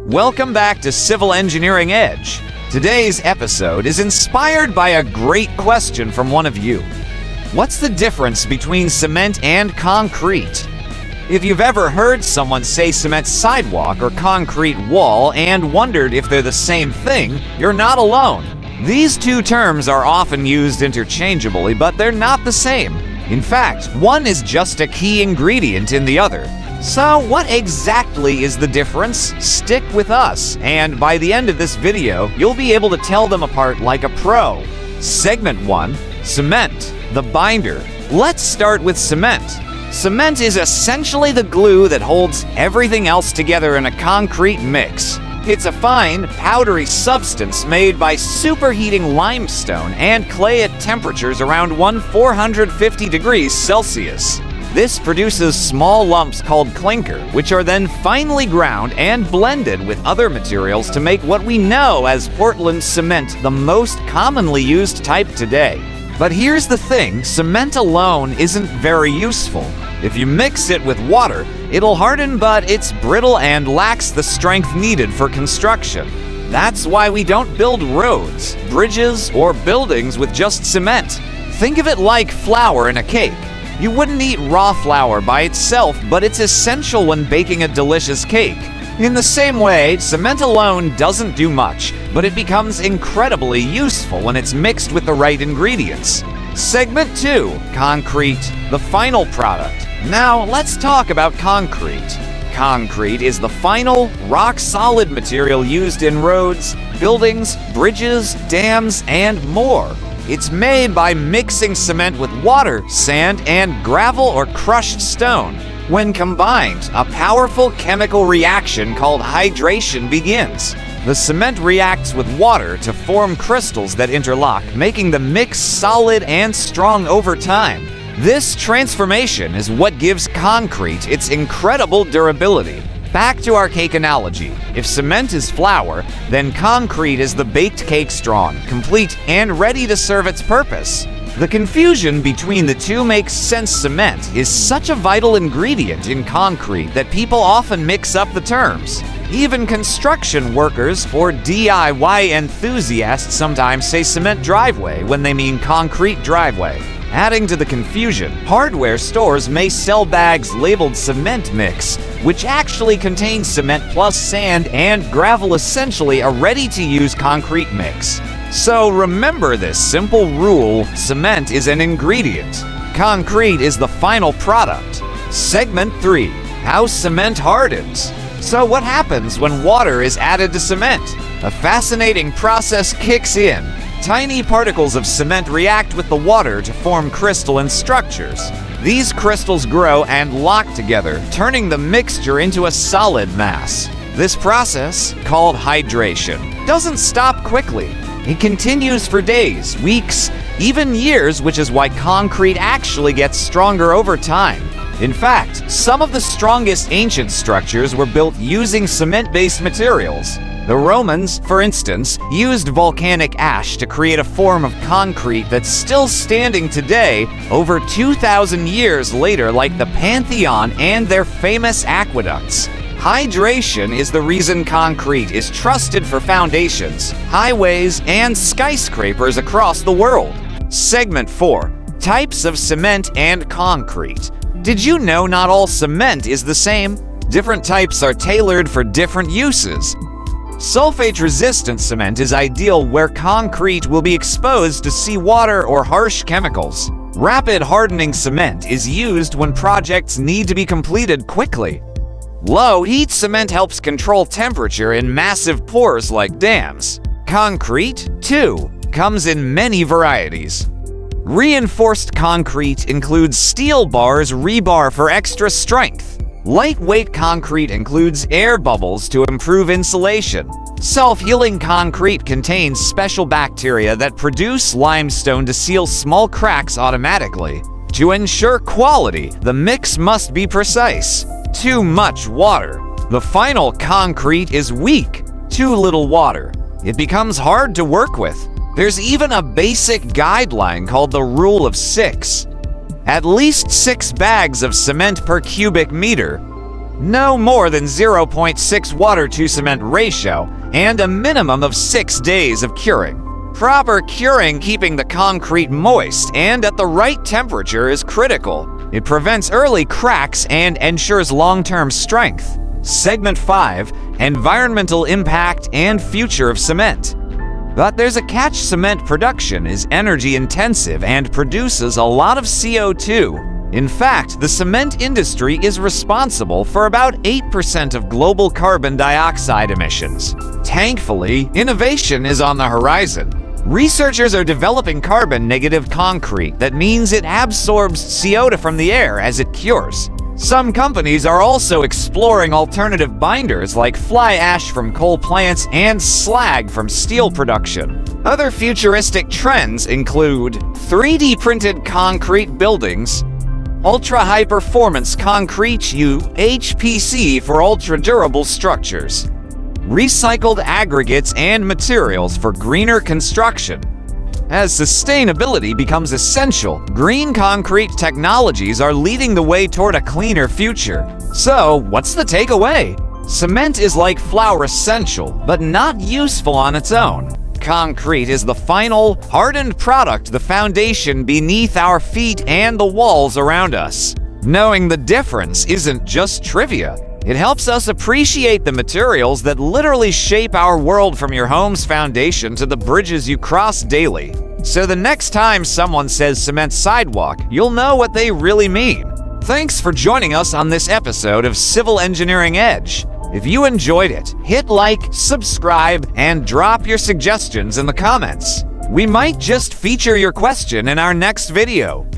Welcome back to Civil Engineering Edge. Today's episode is inspired by a great question from one of you. What's the difference between cement and concrete? If you've ever heard someone say cement sidewalk or concrete wall and wondered if they're the same thing, you're not alone. These two terms are often used interchangeably, but they're not the same. In fact, one is just a key ingredient in the other. So what exactly is the difference? Stick with us, and by the end of this video, you'll be able to tell them apart like a pro. Segment 1, Cement, the binder. Let's start with cement. Cement is essentially the glue that holds everything else together in a concrete mix. It's a fine, powdery substance made by superheating limestone and clay at temperatures around 450 degrees Celsius. This produces small lumps called clinker, which are then finely ground and blended with other materials to make what we know as Portland cement, the most commonly used type today. But here's the thing, cement alone isn't very useful. If you mix it with water, it'll harden, but it's brittle and lacks the strength needed for construction. That's why we don't build roads, bridges, or buildings with just cement. Think of it like flour in a cake. You wouldn't eat raw flour by itself, but it's essential when baking a delicious cake. In the same way, cement alone doesn't do much, but it becomes incredibly useful when it's mixed with the right ingredients. Segment 2, Concrete, the final product. Now, let's talk about concrete. Concrete is the final, rock-solid material used in roads, buildings, bridges, dams, and more. It's made by mixing cement with water, sand, and gravel or crushed stone. When combined, a powerful chemical reaction called hydration begins. The cement reacts with water to form crystals that interlock, making the mix solid and strong over time. This transformation is what gives concrete its incredible durability. Back to our cake analogy. If cement is flour, then concrete is the baked cake strong, complete, and ready to serve its purpose. The confusion between the two makes sense. Cement is such a vital ingredient in concrete that people often mix up the terms. Even construction workers or DIY enthusiasts sometimes say cement driveway when they mean concrete driveway. Adding to the confusion, hardware stores may sell bags labeled cement mix, which actually contain cement plus sand and gravel, essentially a ready-to-use concrete mix. So remember this simple rule: cement is an ingredient. Concrete is the final product. Segment 3, how cement hardens. So what happens when water is added to cement? A fascinating process kicks in. Tiny particles of cement react with the water to form crystalline structures. These crystals grow and lock together, turning the mixture into a solid mass. This process, called hydration, doesn't stop quickly. It continues for days, weeks, even years, which is why concrete actually gets stronger over time. In fact, some of the strongest ancient structures were built using cement-based materials. The Romans, for instance, used volcanic ash to create a form of concrete that's still standing today, over 2,000 years later, like the Pantheon and their famous aqueducts. Hydration is the reason concrete is trusted for foundations, highways, and skyscrapers across the world. Segment 4, types of cement and concrete. Did you know not all cement is the same? Different types are tailored for different uses. Sulfate-resistant cement is ideal where concrete will be exposed to seawater or harsh chemicals. Rapid hardening cement is used when projects need to be completed quickly. Low-heat cement helps control temperature in massive pores like dams. Concrete, too, comes in many varieties. Reinforced concrete includes steel bars, rebar for extra strength. Lightweight concrete includes air bubbles to improve insulation. Self-healing concrete contains special bacteria that produce limestone to seal small cracks automatically. To ensure quality, the mix must be precise. Too much water. The final concrete is weak. Too little water. It becomes hard to work with. There's even a basic guideline called the Rule of 6. At least 6 bags of cement per cubic meter. no more than 0.6 water to cement ratio, and a minimum of 6 days of curing. Proper curing, keeping the concrete moist and at the right temperature, is critical. It prevents early cracks and ensures long-term strength. Segment 5: Environmental Impact and Future of Cement. But there's a catch. Cement production is energy intensive and produces a lot of CO2. In fact, the cement industry is responsible for about 8% of global carbon dioxide emissions. Thankfully, innovation is on the horizon. Researchers are developing carbon-negative concrete that means it absorbs CO2 from the air as it cures. Some companies are also exploring alternative binders like fly ash from coal plants and slag from steel production. Other futuristic trends include 3D printed concrete buildings, ultra-high performance concrete UHPC for ultra-durable structures, recycled aggregates and materials for greener construction. As sustainability becomes essential, green concrete technologies are leading the way toward a cleaner future. So, what's the takeaway? Cement is like flour, essential, but not useful on its own. Concrete is the final, hardened product, the foundation beneath our feet and the walls around us. Knowing the difference isn't just trivia. It helps us appreciate the materials that literally shape our world, from your home's foundation to the bridges you cross daily. So the next time someone says cement sidewalk, you'll know what they really mean. Thanks for joining us on this episode of Civil Engineering Edge. If you enjoyed it, hit like, subscribe, and drop your suggestions in the comments. We might just feature your question in our next video.